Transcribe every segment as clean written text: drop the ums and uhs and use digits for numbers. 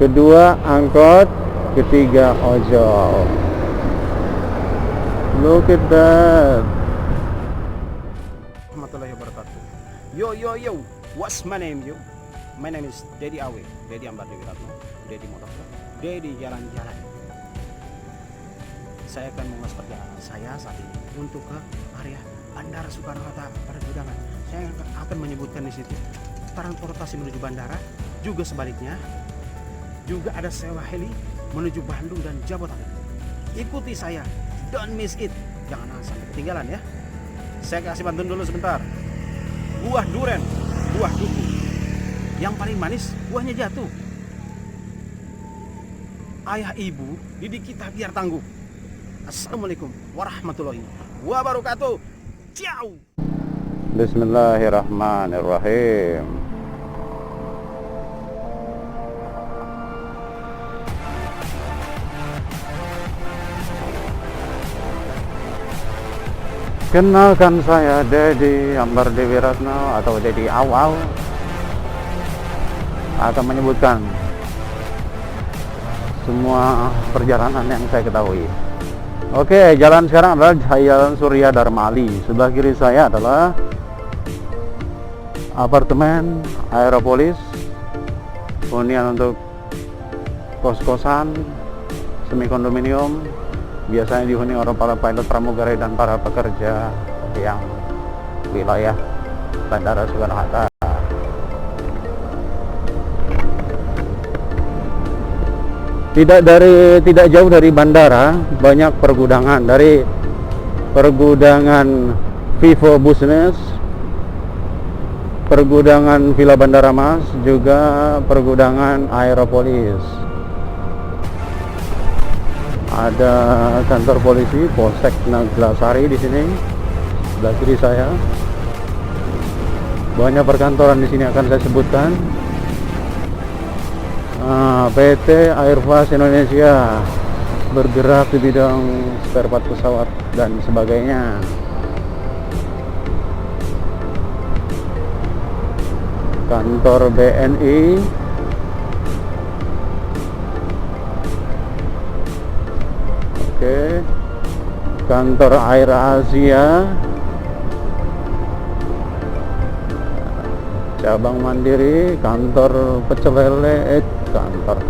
kedua angkot, ketiga ojol. Look at that. Warahmatullahi wabarakatuh. Yo, what's my name yo? My name is Dedi Awe, Dedi Ambar Dewi Ratno, Dedi Motor, Dedi jalan-jalan. Saya akan mengulas perjalanan saya saat ini untuk ke area Bandara Soekarno-Hatta Pergudangan. Saya akan menyebutkan di situ transportasi menuju bandara, juga sebaliknya. Juga ada sewa heli menuju Bandung dan Jabodetabek. Ikuti saya, don't miss it. Jangan sampai ketinggalan ya. Saya kasih bantuan dulu sebentar. Buah duren, buah duku. Yang paling manis, buahnya jatuh. Ayah ibu, didik kita biar tangguh. Assalamualaikum warahmatullahi wabarakatuh. Ciao. Bismillahirrahmanirrahim. Kenalkan, saya Dedi Ambar Dewi Ratno atau Dedi Awal, akan menyebutkan semua perjalanan yang saya ketahui. Oke, jalan sekarang adalah Jalan Surya Darmali. Sebelah kiri saya adalah apartemen Aeropolis, hunian untuk kos-kosan, semi kondominium. Biasanya dihuni oleh para pilot pramugari dan para pekerja yang wilayah Bandara Soekarno-Hatta. Tidak jauh dari bandara banyak pergudangan, dari pergudangan Vivo Business, pergudangan Villa Bandara Mas, juga pergudangan Aeropolis. Ada kantor polisi Polsek Naglasari di sini sebelah kiri saya. Banyak perkantoran di sini akan saya sebutkan. PT Airfast Indonesia bergerak di bidang spare part pesawat dan sebagainya. Kantor BNI, kantor Air Asia, cabang Mandiri, kantor pecel lele, kantor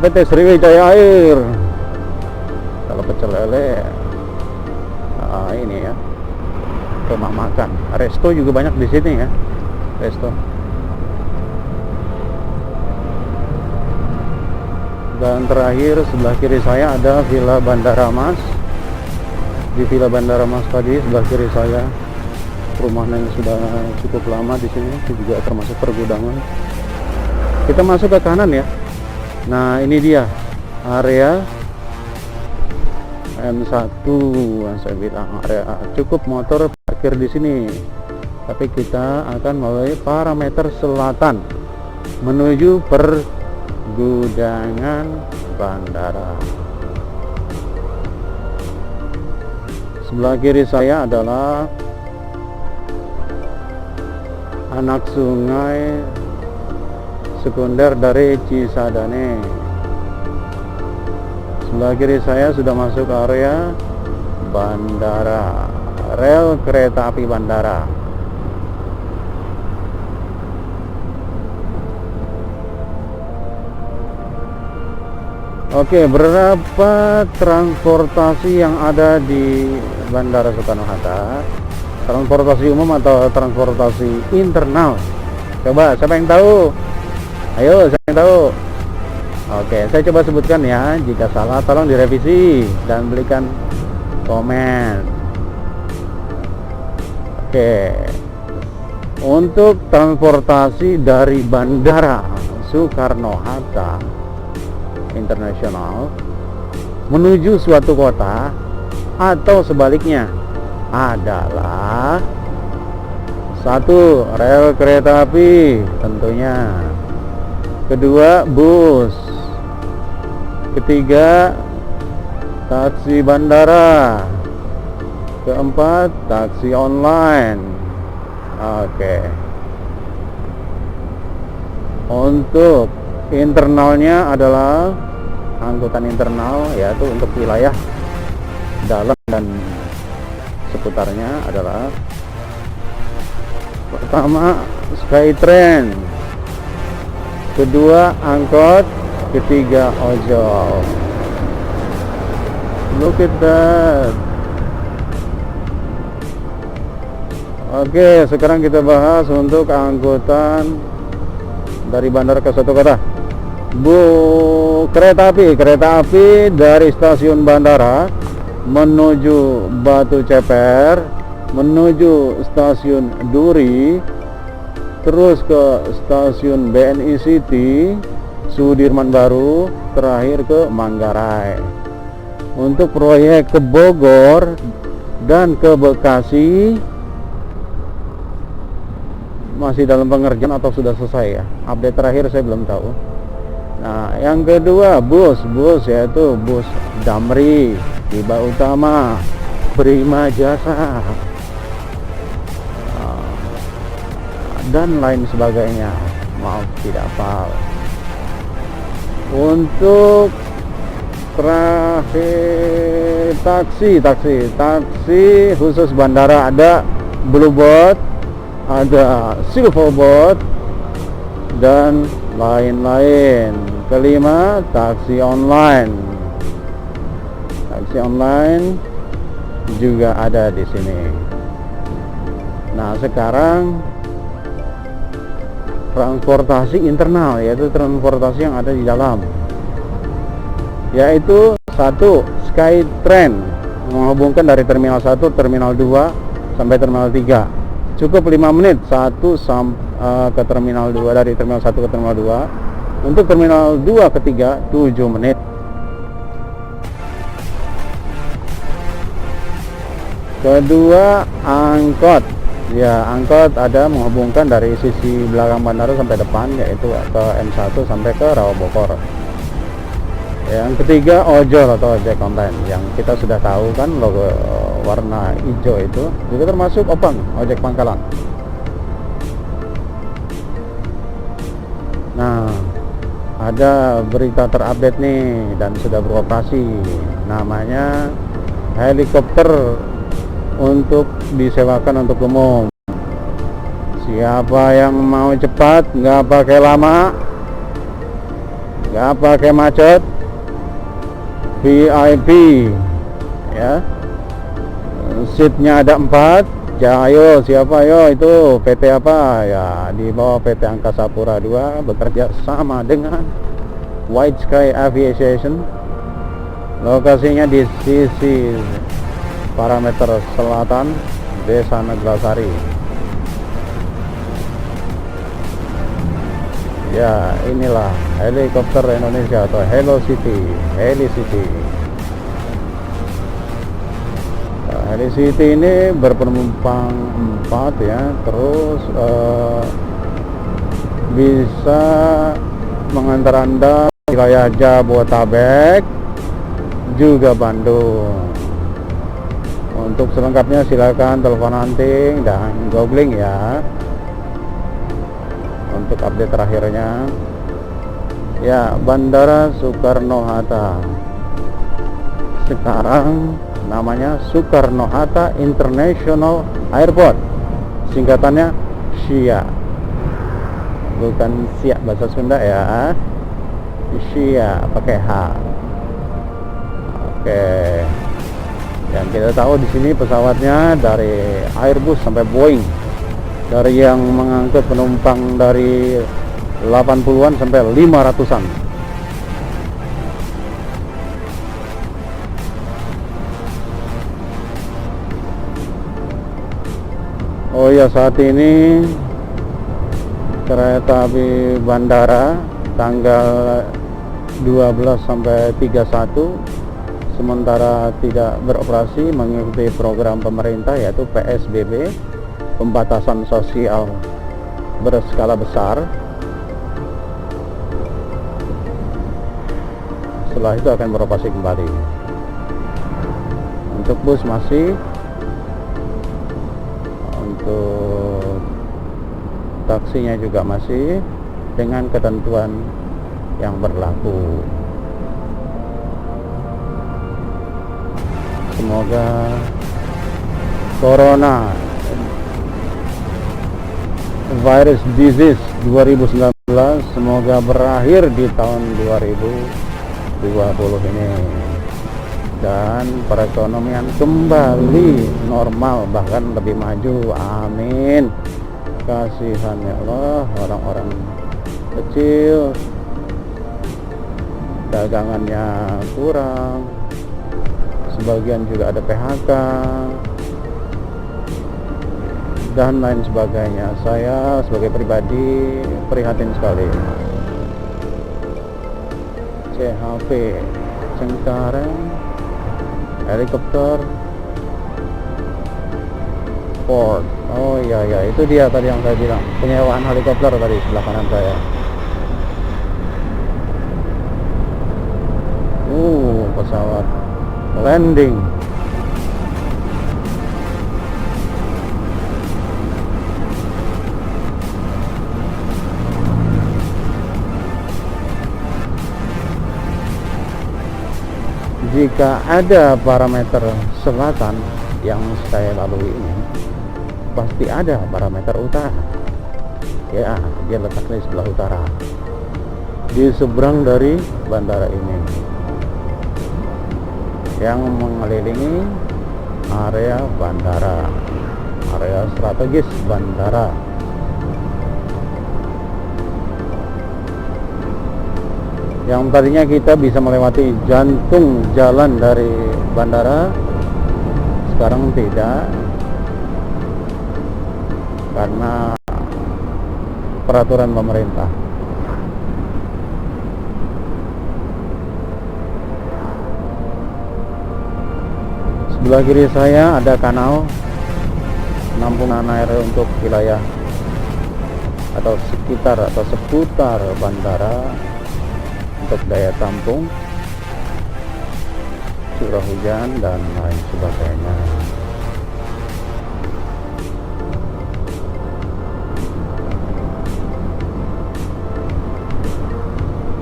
PT Sriwijaya Air. Kalau pecel lele, ini ya, rumah makan. Resto juga banyak di sini ya, resto. Dan terakhir sebelah kiri saya ada Villa Bandara Mas. Di Villa Bandara Mas tadi sebelah kiri saya rumahnya sudah cukup lama di sini. Itu juga termasuk pergudangan. Kita masuk ke kanan ya. Nah, ini dia area M1 yang saya bilang, area cukup motor parkir di sini. Tapi kita akan melalui parameter selatan menuju pergudangan bandara. Sebelah kiri saya adalah anak sungai sekunder dari Cisadane. Sebelah kiri saya sudah masuk area bandara, rel kereta api bandara. Oke, berapa transportasi yang ada di Bandara Soekarno-Hatta? Transportasi umum atau transportasi internal? Coba, siapa yang tahu? Ayo, siapa yang tahu? Oke, saya coba sebutkan ya. Jika salah, tolong direvisi dan berikan komen. Oke, untuk transportasi dari Bandara Soekarno-Hatta Internasional menuju suatu kota atau sebaliknya adalah: satu, rel kereta api tentunya, kedua, bus, ketiga, taksi bandara, keempat, taksi online. Oke. Untuk Internalnya adalah angkutan internal, yaitu untuk wilayah dalam dan seputarnya adalah pertama Skytrain, kedua angkot, ketiga ojol. Look at that. Oke, sekarang kita bahas untuk angkutan dari bandara ke suatu kota. Kereta api dari stasiun bandara menuju Batu Ceper, menuju stasiun Duri, terus ke stasiun BNI City, Sudirman Baru, terakhir ke Manggarai. Untuk proyek ke Bogor dan ke Bekasi masih dalam pengerjaan atau sudah selesai ya. Update terakhir saya belum tahu. Nah, yang kedua bus yaitu bus Damri, Tiba Utama, Prima Jasa, dan lain sebagainya. Maaf tidak hafal. Untuk terakhir taksi khusus bandara ada Bluebird, ada Silverbird, dan lain-lain. Kelima, taksi online juga ada di sini. Nah, sekarang transportasi internal, yaitu transportasi yang ada di dalam, yaitu satu Skytrain menghubungkan dari terminal 1, terminal 2 sampai terminal 3. Cukup 5 menit ke terminal 2, dari terminal 1 ke terminal 2. Untuk terminal 2 ke 3 7 menit. Kedua, angkot. Ya, angkot ada menghubungkan dari sisi belakang bandara sampai depan, yaitu ke M1 sampai ke Rawabokor. Yang ketiga, ojol atau ojek online, yang kita sudah tahu kan, logo warna hijau itu juga termasuk opang, ojek pangkalan. Nah, ada berita terupdate nih dan sudah beroperasi, namanya helikopter untuk disewakan untuk umum. Siapa yang mau cepat, nggak pakai lama, nggak pakai macet, VIP ya, seatnya ada 4. Ya, ayo siapa, ayo, itu PT apa ya, di bawah PT Angkasa Pura II, bekerja sama dengan White Sky Aviation. Lokasinya di sisi parameter selatan Desa Neglasari. Ya, inilah helikopter Indonesia atau Heli City. Heli City ini berpenumpang 4 ya, terus bisa mengantar Anda wilayah Jabodetabek juga Bandung. Untuk selengkapnya silakan telepon hunting dan googling ya. Untuk update terakhirnya ya, Bandara Soekarno-Hatta sekarang namanya Soekarno-Hatta International Airport, singkatannya SIA, bukan SIA bahasa Sunda ya, SIA pakai H. Oke, yang kita tahu di sini pesawatnya dari Airbus sampai Boeing, dari yang mengangkut penumpang dari 80-an sampai 500-an. Oh ya, saat ini kereta api bandara tanggal 12 sampai 31 sementara tidak beroperasi mengikuti program pemerintah, yaitu PSBB, pembatasan sosial berskala besar. Setelah itu akan beroperasi kembali. Untuk bus masih, untuk taksinya juga masih dengan ketentuan yang berlaku. Semoga Corona virus disease 2019 semoga berakhir di tahun 2020 ini, dan perekonomian kembali normal, bahkan lebih maju. Amin. Kasihan ya Allah, orang-orang kecil dagangannya kurang, sebagian juga ada PHK dan lain sebagainya. Saya sebagai pribadi prihatin sekali. CHP Cengkareng, helikopter Ford. Oh iya ya, itu dia tadi yang saya bilang, penyewaan helikopter tadi sebelah kanan saya. Pesawat landing. Jika ada parameter selatan yang saya lalui ini, pasti ada parameter utara. Ya, dia letaknya di sebelah utara, di seberang dari bandara ini, yang mengelilingi area bandara, area strategis bandara. Yang tadinya kita bisa melewati jantung jalan dari bandara, sekarang tidak, karena peraturan pemerintah. Sebelah kiri saya ada kanal penampungan air untuk wilayah atau sekitar atau seputar bandara, untuk daya tampung curah hujan dan lain sebagainya.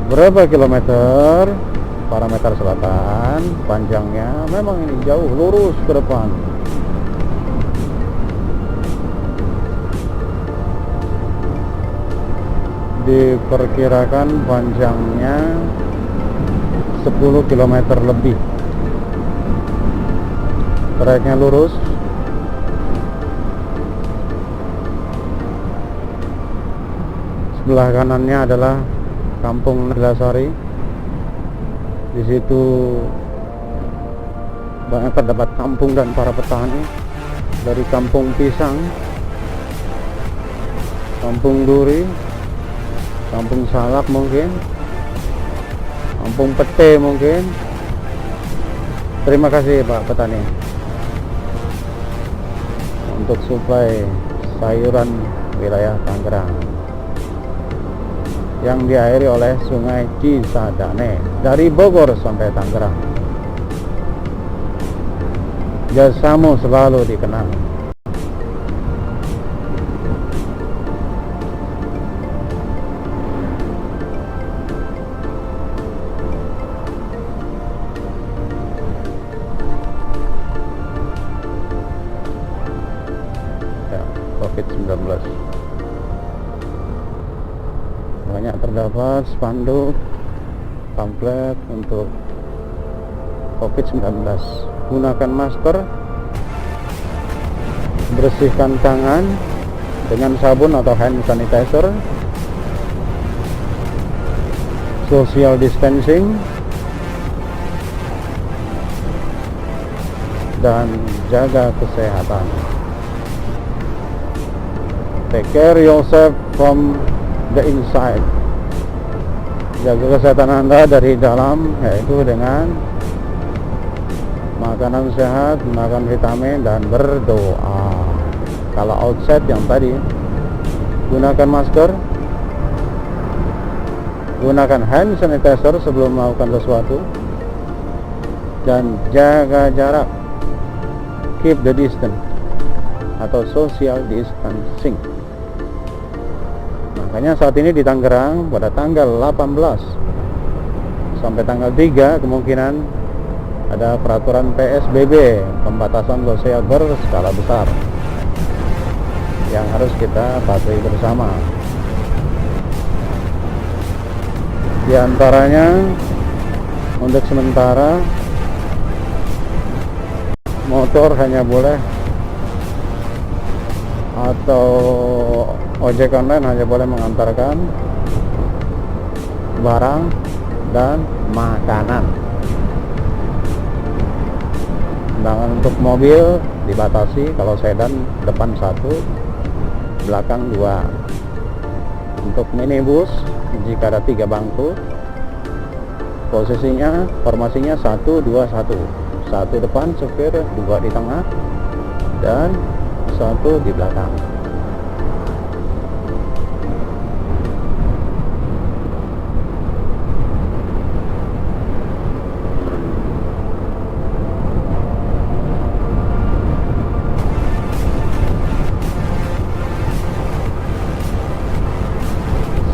Berapa kilometer parameter selatan panjangnya? Memang ini jauh, lurus ke depan. Diperkirakan panjangnya 10 km lebih. Trayeknya lurus. Sebelah kanannya adalah Kampung Neglasari. Di situ banyak terdapat kampung dan para petani dari Kampung Pisang, Kampung Duri, Kampung Salak mungkin, Kampung Pete mungkin. Terima kasih Pak Petani untuk suplai sayuran wilayah Tangerang yang diairi oleh Sungai Cisadane dari Bogor sampai Tangerang. Jasamu selalu dikenang. COVID-19. Banyak terdapat spanduk, pamflet untuk COVID-19. Gunakan masker, bersihkan tangan dengan sabun atau hand sanitizer, social distancing, dan jaga kesehatan. Take care yourself from the inside. Jaga kesehatan Anda dari dalam, yaitu dengan makanan sehat, makan vitamin, dan berdoa. Kalau outside yang tadi, gunakan masker, gunakan hand sanitizer sebelum melakukan sesuatu, dan jaga jarak, keep the distance atau social distancing. Makanya saat ini di Tangerang pada tanggal 18 sampai tanggal 3 kemungkinan ada peraturan PSBB, pembatasan sosial berskala besar, yang harus kita patuhi bersama. Di antaranya untuk sementara motor hanya boleh, atau ojek online hanya boleh mengantarkan barang dan makanan. Sedangkan untuk mobil dibatasi, kalau sedan depan 1, belakang 2. Untuk minibus jika ada 3 bangku, posisinya formasinya 1 2 1. 1 depan supir, 2 di tengah, dan 1 di belakang.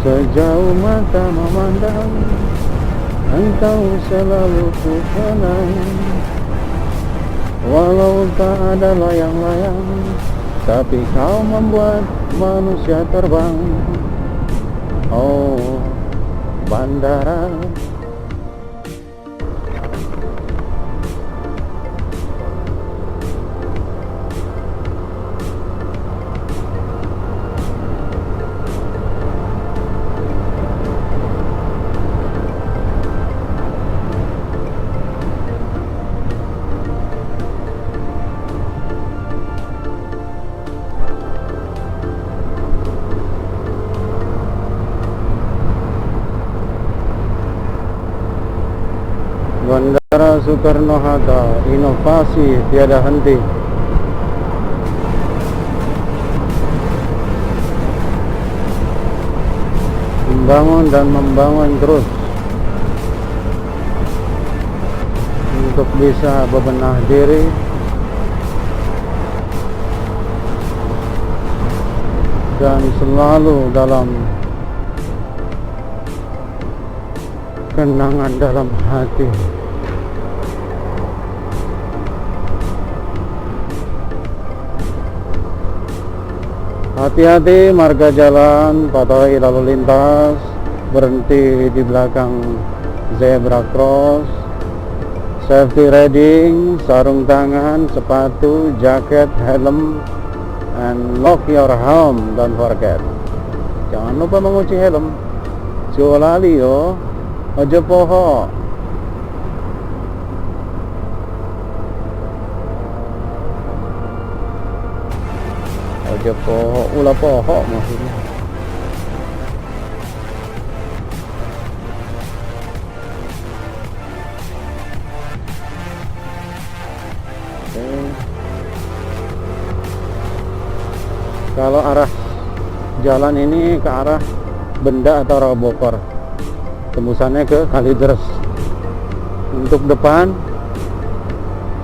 Sejauh mata memandang, engkau selalu ku kenang. Walau tak ada layang-layang, tapi kau membuat manusia terbang. Oh, bandara. Bandara Soekarno-Hatta, inovasi tiada henti. Membangun dan membangun terus untuk bisa bebenah diri dan selalu dalam kenangan dalam hati. Hati-hati marga jalan, patuhi lalu lintas, berhenti di belakang zebra cross, safety riding, sarung tangan, sepatu, jaket, helm, and lock your helm, don't forget. Jangan lupa mengunci helm. Jo lali yo, ojo poho. Ojo poho, ulah poho maksudnya. Oke. Kalau arah jalan ini ke arah Benda atau Robokor, tembusannya ke Kalideres. Untuk depan,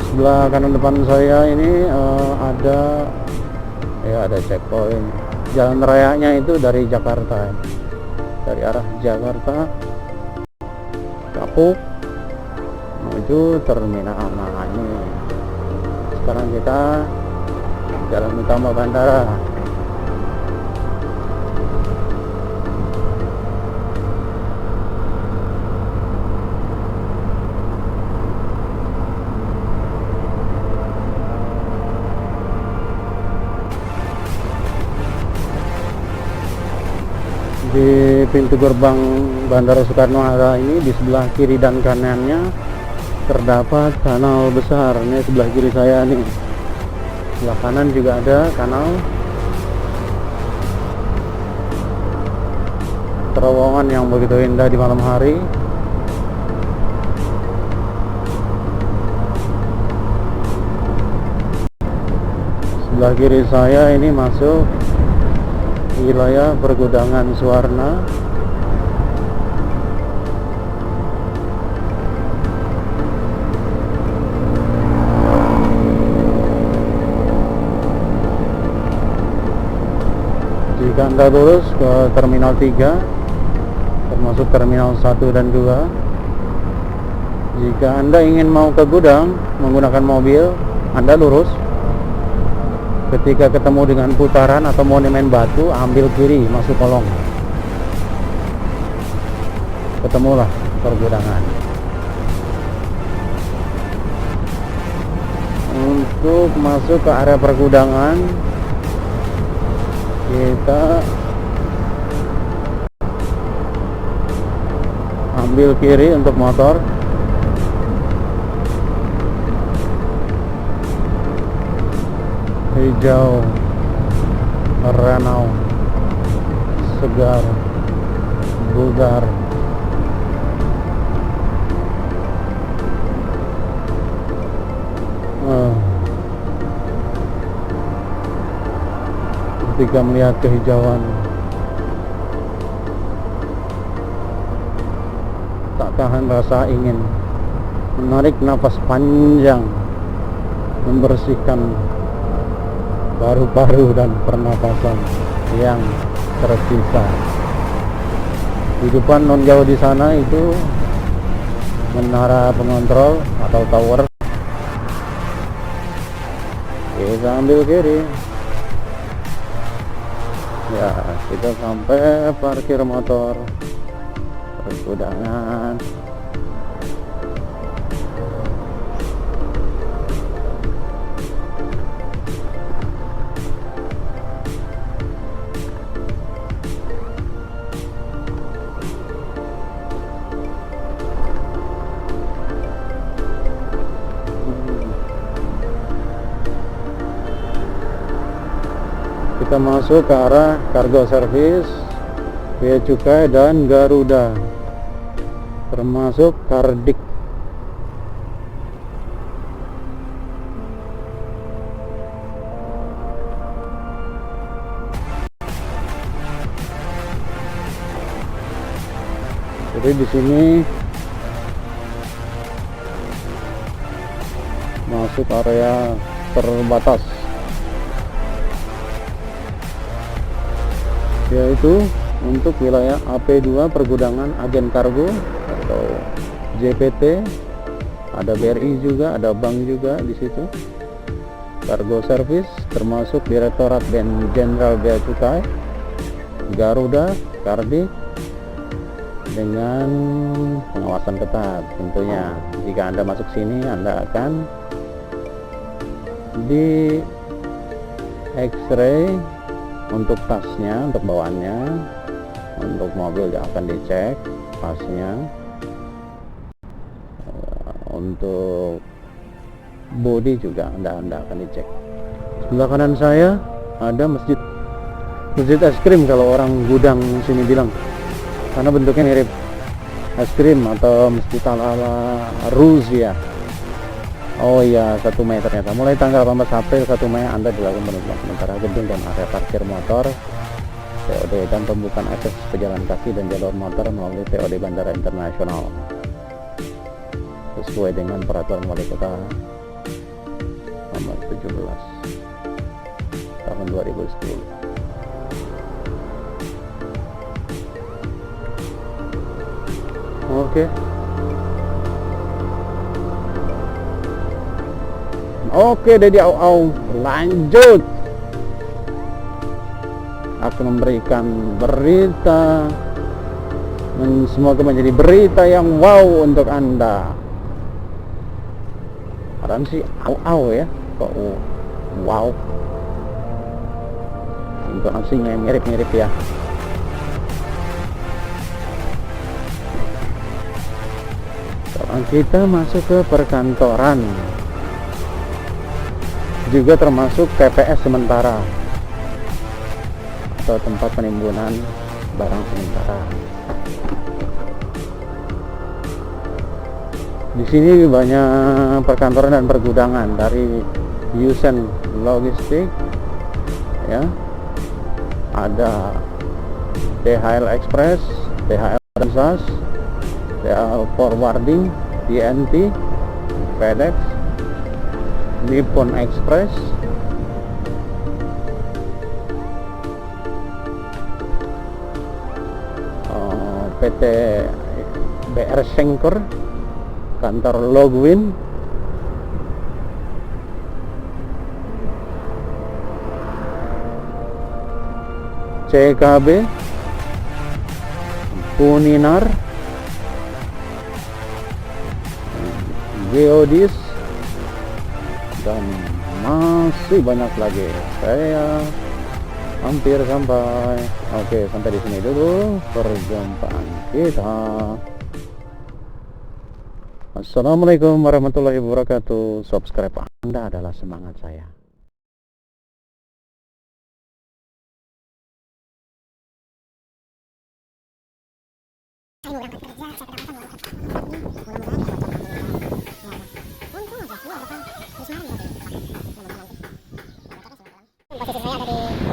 sebelah kanan depan saya ini ada checkpoint. Jalan rayanya itu dari Jakarta, dari arah Jakarta Kapuk menuju Terminal. Nah ini sekarang kita jalan utama bandara. Di pintu gerbang Bandara Soekarno-Hatta ini, di sebelah kiri dan kanannya terdapat kanal besar. Ini sebelah kiri saya nih, sebelah kanan juga ada kanal. Terowongan yang begitu indah di malam hari. Sebelah kiri saya ini masuk wilayah pergudangan Suwarna. Jika Anda lurus ke Terminal 3, termasuk Terminal 1 dan 2, Jika Anda ingin mau ke gudang menggunakan mobil, Anda lurus. Ketika ketemu dengan putaran atau monumen batu, ambil kiri masuk kolong. Ketemulah pergudangan. Untuk masuk ke area pergudangan, kita ambil kiri untuk motor. Hijau, Renault, segar, bugar. Ketika melihat kehijauan, tak tahan rasa ingin menarik nafas panjang, membersihkan paru-paru dan pernapasan yang tersisa. Kehidupan non jauh di sana itu menara pengontrol atau tower. Kita ambil kiri. Ya, kita sampai parkir motor pergudangan. Kita masuk ke arah kargo service, bea cukai dan Garuda, termasuk Kardik. Jadi di sini masuk area terbatas, yaitu untuk wilayah AP2 pergudangan agen kargo atau JPT. Ada BRI juga, ada bank juga di situ. Kargo service termasuk Direktorat Jenderal Bea Cukai, Garuda, Kardik, dengan pengawasan ketat tentunya. Jika Anda masuk sini, Anda akan di X-ray untuk tasnya, untuk bawaannya. Untuk mobil akan dicek tasnya. Untuk bodi juga Anda akan dicek. Sebelah kanan saya ada masjid es krim kalau orang gudang sini bilang, karena bentuknya mirip es krim atau masjid ala Rusia. Oh iya, 1 Mei ternyata. Mulai tanggal 18 April 1 Mei Anda dilakukan penutupan sementara gedung dan area parkir motor, TOD, dan pembukaan akses pejalan kaki dan jalur motor melalui TOD Bandara Internasional sesuai dengan peraturan Wali Kota nomor 17 tahun 2010. Oke. Oke, Dedi Au, lanjut. Aku memberikan berita, semoga menjadi berita yang wow untuk Anda. Padahal sih Au ya, kok wow. Intonasinya mirip-mirip ya. Sekarang kita masuk ke perkantoran, juga termasuk TPS sementara atau tempat penimbunan barang sementara. Di sini banyak perkantoran dan pergudangan dari Yusen Logistik, ya. Ada DHL Express, DHL SAS, DHL Forwarding, TNT, FedEx, Nippon Express, PT BR Schenker, kantor Logwin. CKB, Uninar, Geodis, dan masih banyak lagi. Saya hampir sampai. Oke, sampai di sini dulu perjumpaan kita. Assalamualaikum warahmatullahi wabarakatuh. Subscribe Anda adalah semangat saya. Posisi saya ada di